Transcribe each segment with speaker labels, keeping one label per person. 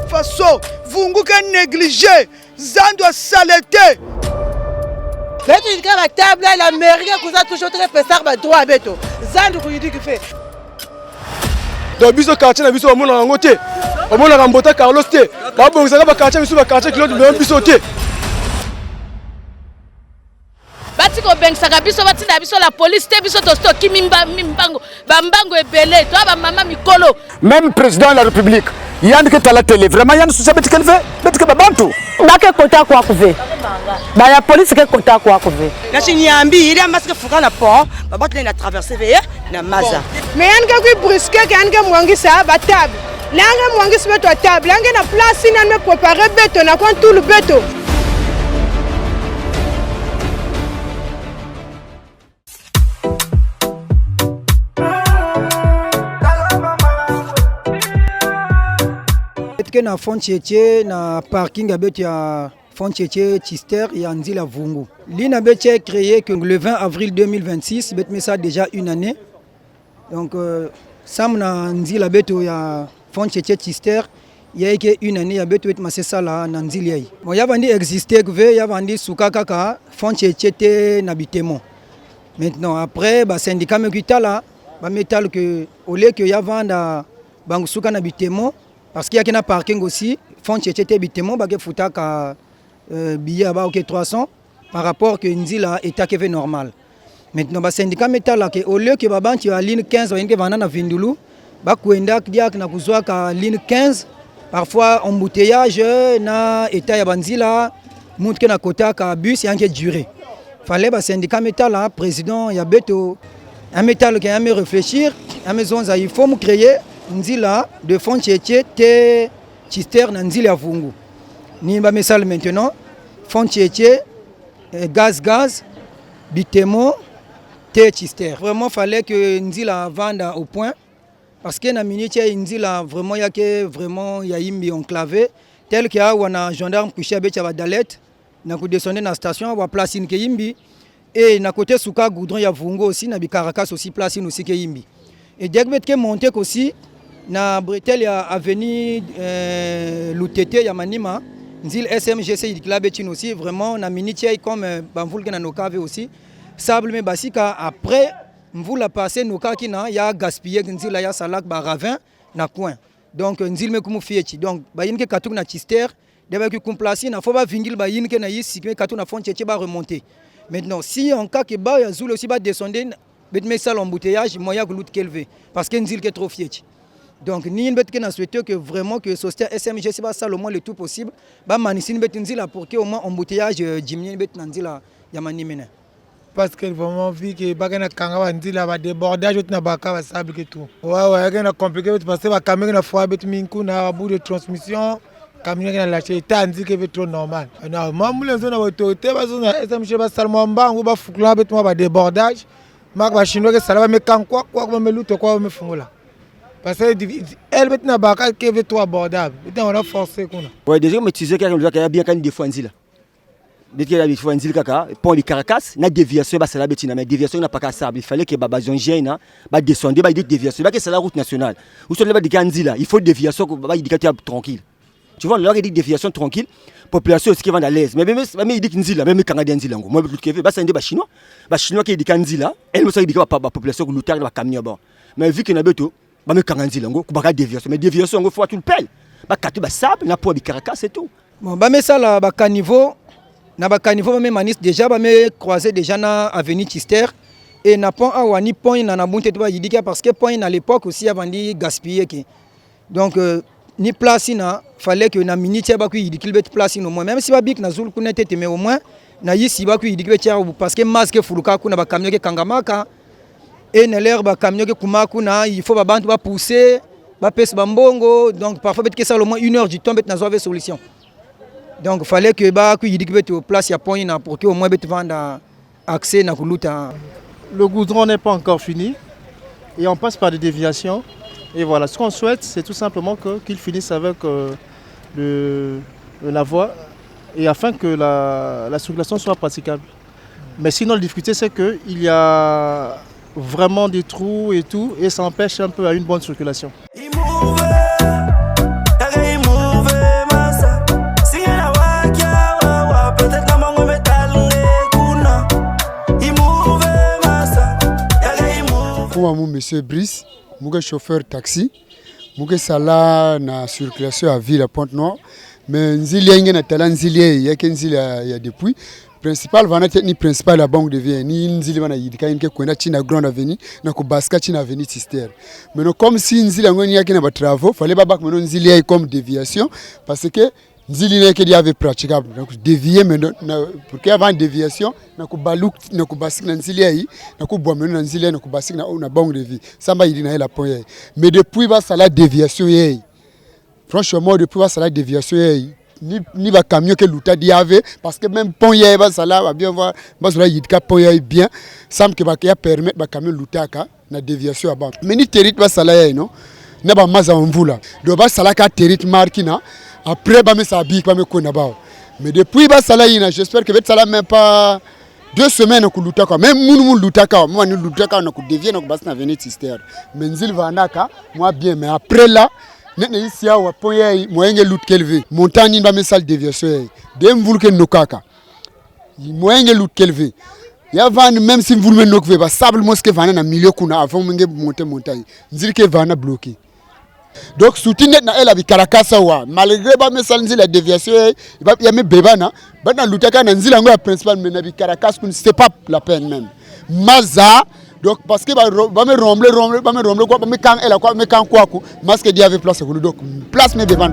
Speaker 1: façon vungu ka négligé zando a saleté.
Speaker 2: Mais tu dis la table la mairie que ça toujours très pesar ba droit beto zando ko yidi ki fait.
Speaker 3: Donc biso quartier na biso omona ngo te omona Rambota Carlos te ba bongisa ba quartier biso ba quartier kilo de biso te.
Speaker 4: Batiko bengsaka biso batinda biso la police te biso to stoki mimbango bambango ebele to ba mama mikolo.
Speaker 5: Même président de la République yandi ke tala télé vraiment yandi souci beti kelve beti ke babantu
Speaker 6: bake kota kwa kuve ba la police ke kota kwa kuve
Speaker 2: na chinyambi ile amaske fuka na pont babatle na traverser veye na maza
Speaker 7: mais yanga ku brusque yanga mwangisa ba table nanga mwangisa beto table yanga na place na me préparer beto na kon tout le beto.
Speaker 1: Na Fontchétié na parking abet ya Fontchétié Chister ya Nzila Vungu. L'ina bet créé que le 20 avril 2026 bet mais ça déjà une année. Donc sam na Nzila beto ya Fontchétié Chister ya que une année ya beto bet masé ça là na Nzila. Bon ya vandi exister que ya vandi sukaka ka Fontchétié te nabitemo. Maintenant après ba syndicat me kitala ba metal que au lieu que ya vanda bangu suka nabitemo. Parce qu'il y a un parking aussi, Fontchétié Bitemo, il faut que billet à 300 par rapport que Nzila est à normal. Maintenant, le syndicat métal, au lieu que tu as ligne 15, il y a un Vindulu, il y a une ligne 15, parfois embouteillage, na état ya Nzila, montre na kota ka bus et un duré. Fallait le syndicat métal, président, il y a un métal qui a à réfléchir, à maison, il faut créer. Nzila de Fontchétié te Chister na Nzila Vungu. Ni ba message maintenant Fontchétié gaz Bitemo te Chister. Vraiment fallait que Nzila vende au point parce que na minute Nzila vraiment y a que vraiment y a imbi enclavé tel que a wana gendarme couché be ba dalet na ko descendre na station wa place in ke imbi et na côté suka goudron ya Vungu aussi na bikarakas aussi place in aussi ke imbi. Et dès que monter aussi na Bretel ya avenue Lutete ya Manima Nzil SMGC Idikla aussi vraiment na minitier comme banvul na nokave aussi sable mais basika après mvul la passer noka kina ya gaspiller Nzil ya salak ba ravin na coin donc Nzil me kumu fieti donc ba yinke katuk na Chister deba ki kumplacer na faut ba vingil ba yinke na yisi mais katuk na Fontchétié ba remonter maintenant si en cas que ba ya zul aussi ba descendre bet me sal embouteillage moya glut kelve parce que Nzil ke trop fieti. Donc ni une bête qui n'a souhaité que vraiment que société SMG c'est pas ça le moins le tout possible ba manisine bête Nzila pour que au moins embouteillage diminuer bête Nzila ya manimena
Speaker 8: parce que vraiment vu que bagana kanga Nzila va débordage na baka va sable que tout ouais gana compliqué parce que ba caméra na fois bête minku na bout de transmission camion qui na lâché ta Nzila que trop normal non même les zones autorité ba zone SMG ba salmo mbangu ba fukla bête moi ba débordage mak ba chinois que ça va me kan quoi me lutte quoi me fungula. Parce que elle met na baka qui veut tout abordable. On a forcé qu'on a.
Speaker 5: Ouais déjà mais tu sais qu'il y a bien quand des fois Nzila. Dès qu'il y a des fois Nzila kaka pont de Caracas na déviation ba sala betina mais déviation na pas ka sable il fallait que baba zonje na ba descendre ba déviation ba que c'est la route nationale. Où sont les ba de Nzila il faut déviation ba indicateur tranquille. Tu vois là il dit déviation tranquille population aussi qui va à l'aise mais il dit Nzila même Canadien Nzila moi le que ba ça ndé ba chinois qui dit Nzila elle me ça dit pas population lutter ba camion bord mais vu que na beto ba me kanganzi lango ku baka déviation mais déviation ngo faut tout le pelle ba katu ba sable na po bi Caracas c'est tout
Speaker 1: bon ba me ça la ba caniveau na ba caniveau ba me manis déjà ba me croiser déjà na avenue Chister et na pont awani pont na bunte to ba yidika parce que pont à l'époque aussi avant di gaspiller qui donc ni place na fallait que na minute ba ku yidikil bet place no moins même si ba bik na zul ku na tete mais au moins na yisi ba ku yidikil bet parce que masque fuluka ku na ba camion ke kangamaka et ne l'air ba camion que kumakuna il faut ba bantu ba pousser ba pèse bambongo donc parfois peut-être que ça au moins 1 heure du temps bet na sauver solution donc fallait que ba ku yidik bet au place ya point na pour que au moins bet vendre accès na kuluta.
Speaker 9: Le goudron n'est pas encore fini et on passe par des déviations et voilà ce qu'on souhaite c'est tout simplement qu'il finisse avec la voie et afin que la circulation soit praticable. Mais sinon la difficulté c'est que il y a vraiment des trous et tout et ça empêche un peu à une bonne circulation.
Speaker 10: monsieur Brice, je suis chauffeur taxi. Je suis là na circulation à ville à Pointe-Noire. Mais Nzili y a talent Nzili y a depuis. Principal vana techni principal la banque de vie ni Nzili vana yidika inke kwenda China Grand Avenue na kubaska China Avenue Sister. Mais comme si Nzili ngoni yake na ba travaux, fallait babak maintenant Nzili y comme déviation parce que Nzili n'a que avait praticable donc dévier maintenant pour qu'il y ait déviation na kubaluk na kubasik na Nzili y na kubwa maintenant Nzili na kubasik na banque de vie samba yidi na la point. Mais depuis ba sala déviation y franchement depuis ba sala déviation y ni ba camion que l'outa diave parce que même pont y ba sala va bien voir ba sala yidika pont y bien semble que ba permettre ba camion l'outaka na déviation à bas mais ni territoire ba sala y non na ba maza mvula do ba sala ka territoire markina après ba me sabi ba me kona ba mais depuis ba sala y na j'espère que va même pas 2 semaines ku l'outaka même moun l'outaka moi ni l'outaka na ku dévier na ku bas na venir sister mais Nzili va naka moi bien mais après là n'est ici à Wapoye, moyen loot kelvé, montagne va me salle déviation, dem vulke nokaka, moyen loot kelvé. Ya van même si vous me nokve, ba sable mosque vana na milieu kuna avant menge monter montagne, Nzili ke vana bloqué. Donc soutien na elle avec Karakasa wa, malgré ba me salle Nzili la déviation, il y a me bebana, ba na lutaka na Nzili ngo principal mais na bi Karakasa c'est pas la peine même. Maza donc parce que va me rombler quoi me quand elle a quoi me quand quoi masque dia avec place donc place me devant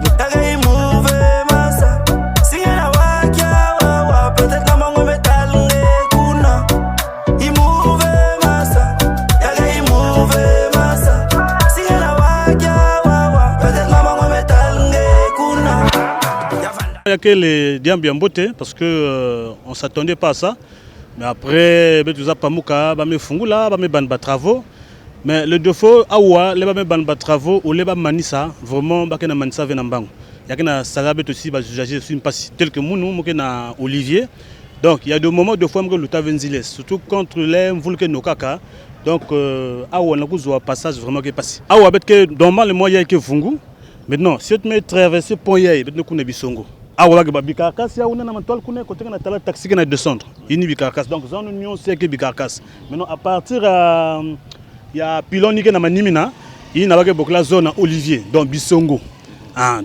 Speaker 11: il y a que les diambiens beauté parce que on s'attendait pas à ça. Mais après, tout ça, pamuka, ba me fungula, ba me ban travaux. Mais le défaut, awa, les ba me ban travaux ou les ba manisa, vraiment, ba kena manisa venambango. Ya kena salabet aussi, ba juger sur une passe tel que mounou, mo kena Olivier. Donc il y a des moments de fois que l'outa venziles, surtout contre les vulke nokaka. Donc awa na kuzo passage vraiment qui passe. Awa bet que normalement le moyen que fungu. Maintenant, si tu me traverser pont yai, bet ne kune bisongo. Awa ba bikarkas ya una na mantol kune côté na tala taxi na descendre ini bikarkas donc zone union c'est que bikarkas maintenant à partir il y a piloni que na manimina il na ba que bokla zone Olivier donc bisongo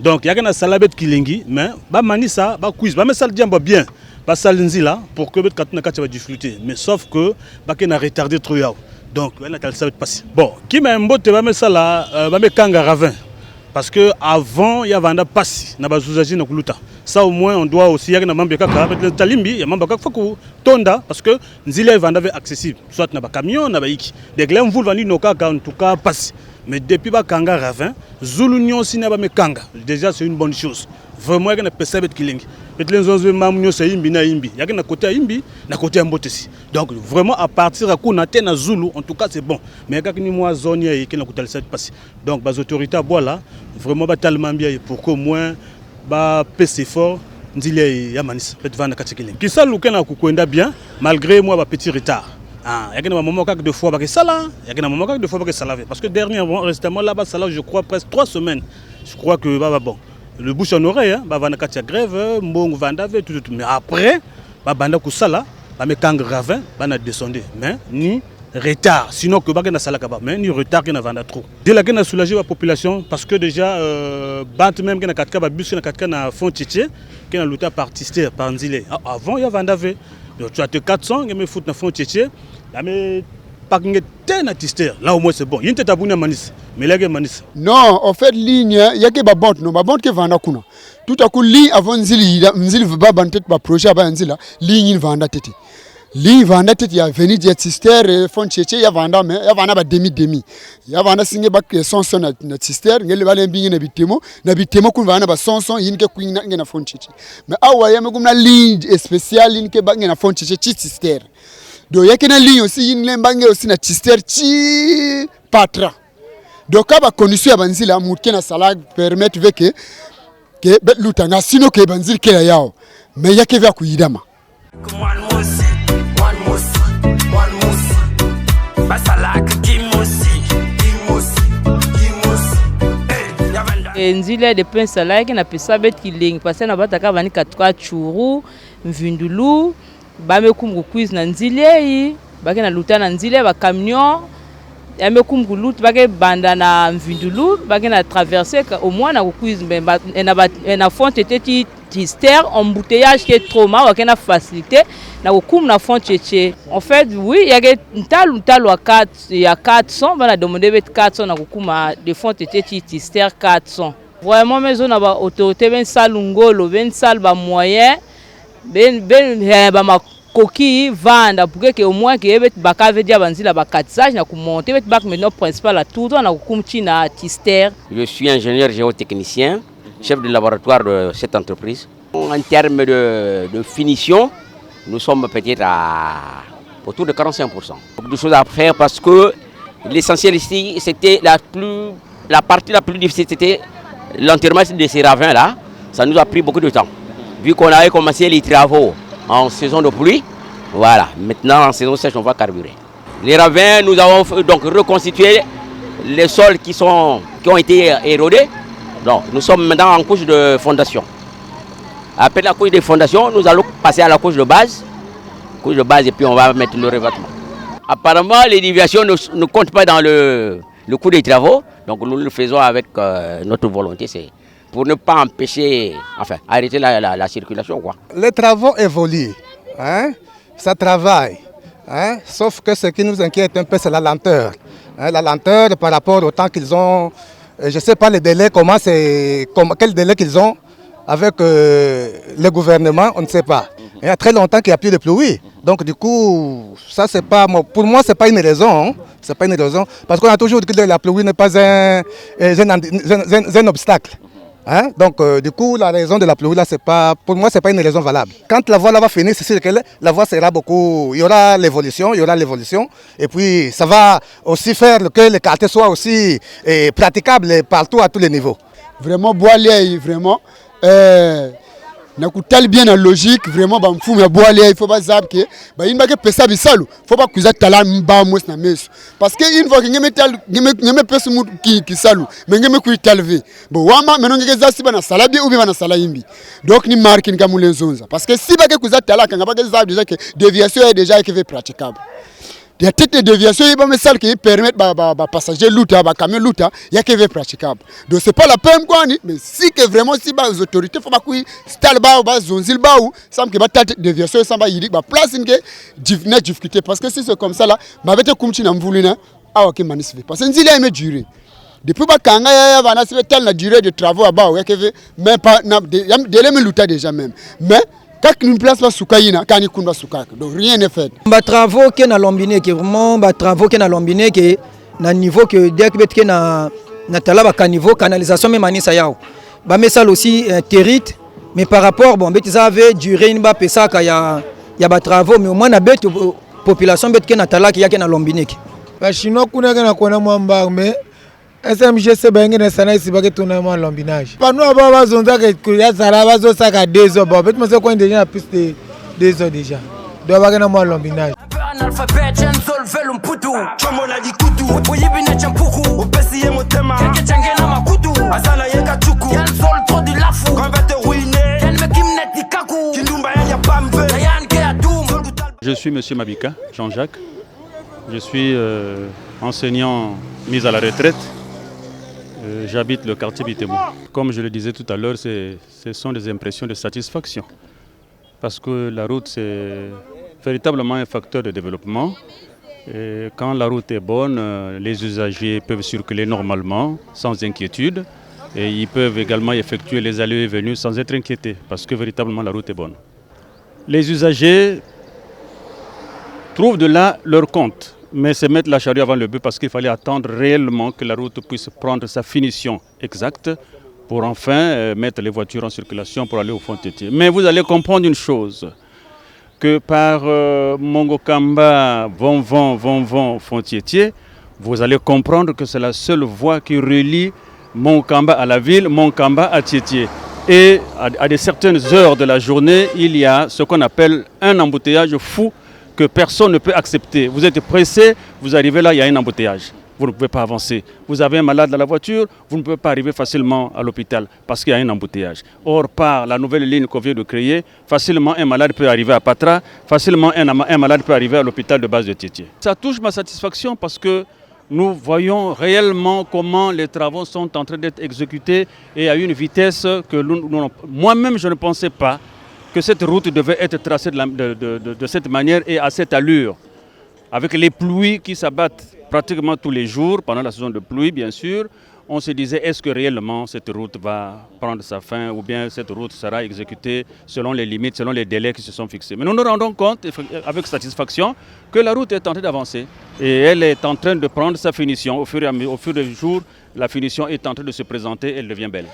Speaker 11: donc il y a que na salabet kilengi mais ba manisa ba quiz ba me sal diamba bien ba salinzi là pour que bet katuna kacha ba difficulté mais sauf que ba que na retardé trop yao donc elle na tal ça passer bon qui m'a mbote ba me sala ba me kanga ravin parce que avant il y avait un passe na bazuzaji na kuluta ça au moins on doit aussi y a na mambe kaka avec le talimbi ya mambe kaka faut tonda parce que Nzili vanda accessible soit na ba camion na ba iki des glem vul vandi no kaka en tout cas passe mais depuis ba kanga ravin Zulu Nyon si na ba me kanga déjà c'est une bonne chose vraiment il y a pesabet kilingi peut-être les autres mamnyo c'est imbi na imbi il y a na côté imbi na côté mbotesi donc vraiment à partir à kuna na Zulu en tout cas c'est bon mais quand ni moi zone ya qui na kotal cette passe donc les autorités à bois là vraiment ba tellement bien pour qu'au moins ba pèse fort Nzili ya manisa peut vendre katikile qui ça luka na kukwenda bien malgré moi ba petit retard il y a un moment de fois parce que ça l'avait parce que dernièrement récemment là-bas ça je crois presque 3 semaines je crois que bon le bouche en oreille hein va katia grève mbongo vandave tout mais après ba banda kusala ba me kang ravin ba na descendre mais ni retard sinon que ba na sala kaba mais ni retard que na vanda trop dès la que na soulager la population parce que déjà bant même que na katka ba bus na katka na fond tchétché que na luta partister par Nzili avant il y a vandave donc tu as 400 et me foot na fond tchétché là mais pas que na tister là au moins c'est bon il était abonné manis mais là manis
Speaker 10: non en fait ligne il y a que ba bande non ba bande que vanda kuna tout à coup ligne avant Nzili va bantet ba projet ba Nzili ligne vanda tete ligne vanda tete ya venir de tister fond tchétché ya vanda mais ya vanda ba demi ya vanda singe ba son na tister ngeli ba lembingi na bitemo kun vanda ba son yinke kuin na fond tchétché mais awa ya me kumna ligne spéciale ligne ke ba na fond tchétché tister donc il y a une ligne aussi une lembange aussi na tister chi patra donc aba condition ya Nzili amutke na sala permettre que lutanga sino que Nzili kela yao mais yake vya kuidama
Speaker 6: Nzili de prince sala qui na pesa bet kilengi parce na bataka bani 4 churu mvindulu ba me kumbu quiz na Nzili ba ke na luta na Nzili ba camion yambe kumgulu bake banda na mvindulu bake na traverser au moins na kuiz na fond était Tister embouteillage qui est trop mal ou qui a facilité na kukum na fond tchétché. En fait oui il y a un tal ou 4 il y a 400 on a demandé 400 na kukuma de fond était Tister 400. Vraiment mais on a autorité ben salungolo ben sal ba moyen ben ba ma coquille vendre pour que au moins que bet bakave dia banzila ba katissage na kumonter bet bak maintenant principal à tout na kukumchi na Tister. Je suis ingénieur géotechnicien, chef de laboratoire de cette entreprise. En termes de finition, nous sommes peut-être à autour de 45%. Beaucoup de choses à faire parce que l'essentiel ici, c'était la partie la plus difficile, c'était l'enterrement de ces ravins là. Ça nous a pris beaucoup de temps. Vu qu'on avait commencé les travaux en saison de pluie, voilà, maintenant en saison sèche on va carburer. Les ravins, nous avons donc reconstitué les sols qui ont été érodés. Donc, nous sommes maintenant en couche de fondation. Après la couche de fondation, nous allons passer à la couche de base. Couche de base et puis on va mettre le revêtement. Apparemment, les déviations ne comptent pas dans le coût des travaux. Donc nous le faisons avec notre volonté. C'est pour ne pas empêcher, enfin, arrêter la circulation, quoi.
Speaker 12: Les travaux évoluent. Hein? Ça travaille. Hein? Sauf que ce qui nous inquiète un peu, c'est la lenteur. Hein? La lenteur par rapport au temps qu'ils ont. Je ne sais pas les délais, quel délai qu'ils ont avec le gouvernement, on ne sait pas. Il y a très longtemps qu'il n'y a plus de pluie. Donc du coup, ça c'est pas, pour moi, ce n'est pas une raison. Hein. C'est pas une raison. Parce qu'on a toujours dit que la pluie n'est pas un obstacle. Hein? Donc du coup, la raison de la pluie, là, pour moi, ce n'est pas une raison valable. Quand la voie là va finir, c'est sûr que la voie sera beaucoup... Il y aura l'évolution, Et puis, ça va aussi faire que les quartiers soient aussi praticables partout, à tous les niveaux.
Speaker 10: Vraiment, Boalé, vraiment... nakutali bien la logique vraiment ba mfumu ya boale il faut pas zapke ba inba ke pesa bisalu faut pas kuza tala mba mos na meso parce que une fois que ngeme pesa mu ki salu mais ngeme ku talve bo wama meno ngeke zasi bana salabi ou bien bana salayimbi donc ni marque ni kamulenzonza parce que si ba ke kuza tala kanga ba ke zap déjà que déviation est déjà que praticable. Il y a toutes les déviations qui permettent aux passagers luta, aux camions luta, il y a qui est praticable. Donc ce n'est pas la peine quoi, mais si que vraiment si les autorités font pas quoi, stalba ou zonzilba ou semble que les déviations sont pas yidi, place une difficulté parce que si c'est comme ça là, ma bête comme tu n'as voulu na, ah ok manifester parce que nous il y a une durée. Depuis que kanga ya va na se telle la durée de travaux à bas, mais pas na délai me luta déjà même, mais quand une place va soukaïna, quand il va soukak, donc rien n'est fait.
Speaker 1: Les travaux qui sont lombiné, qui vraiment les travaux qui sont lombiné, qui na niveau que dès que na talaba ka niveau canalisation même ani sayao. Ba mais ça aussi territe, mais par rapport bon, bet ça avait duré une ba pesa ka ya ba travaux mais au moins na bet population bet que na talaka ya ke na lombiné.
Speaker 8: Ba chinois kuna na kona mwamba mais SMG se bengi na sana isibake tournement lombinage. Pano aba bazonza ke ya sala bazo saka 2 heures bon, peut-être moi déjà plus de 2 heures déjà. Doit ba na moi lombinage. Analphabet solve lumputu. Chomo la dikutu. Uyibina champuku. Upesiye motema. Keke changena makutu. Asala yeka chuku. Yan sol trop de lafu. Quand va te ruiner. Yan mekimneti kaku. Kindumba ya pambe. Yan ke atum.
Speaker 11: Je suis monsieur Mabika Jean-Jacques. Je suis enseignant mis à la retraite. J'habite le quartier Bitémou. Comme je le disais tout à l'heure, ce sont des impressions de satisfaction. Parce que la route, c'est véritablement un facteur de développement. Et quand la route est bonne, les usagers peuvent circuler normalement, sans inquiétude. Et ils peuvent également effectuer les allées et venues sans être inquiétés, parce que véritablement la route est bonne. Les usagers trouvent de là leur compte. Mais c'est mettre la charrue avant le bœuf parce qu'il fallait attendre réellement que la route puisse prendre sa finition exacte pour enfin mettre les voitures en circulation pour aller au Font-Tétié. Mais vous allez comprendre une chose, que par Mongokamba, Vonvon, Font-Tétié, vous allez comprendre que c'est la seule voie qui relie Monkamba à la ville, Monkamba à Tétié. Et à de certaines heures de la journée, il y a ce qu'on appelle un embouteillage fou que personne ne peut accepter. Vous êtes pressé, vous arrivez là, il y a un embouteillage. Vous ne pouvez pas avancer. Vous avez un malade dans la voiture, vous ne pouvez pas arriver facilement à l'hôpital parce qu'il y a un embouteillage. Or, par la nouvelle ligne qu'on vient de créer, facilement un malade peut arriver à Patra, facilement un malade peut arriver à l'hôpital de base de Tétié. Ça touche ma satisfaction parce que nous voyons réellement comment les travaux sont en train d'être exécutés et à une vitesse que moi-même je ne pensais pas que cette route devait être tracée de cette manière et à cette allure. Avec les pluies qui s'abattent pratiquement tous les jours, pendant la saison de pluie bien sûr, on se disait est-ce que réellement cette route va prendre sa fin ou bien cette route sera exécutée selon les limites, selon les délais qui se sont fixés. Mais nous nous rendons compte avec satisfaction que la route est en train d'avancer et elle est en train de prendre sa finition. Au fur et à mesure, au fur et à mesure, la finition est en train de se présenter et elle devient belle.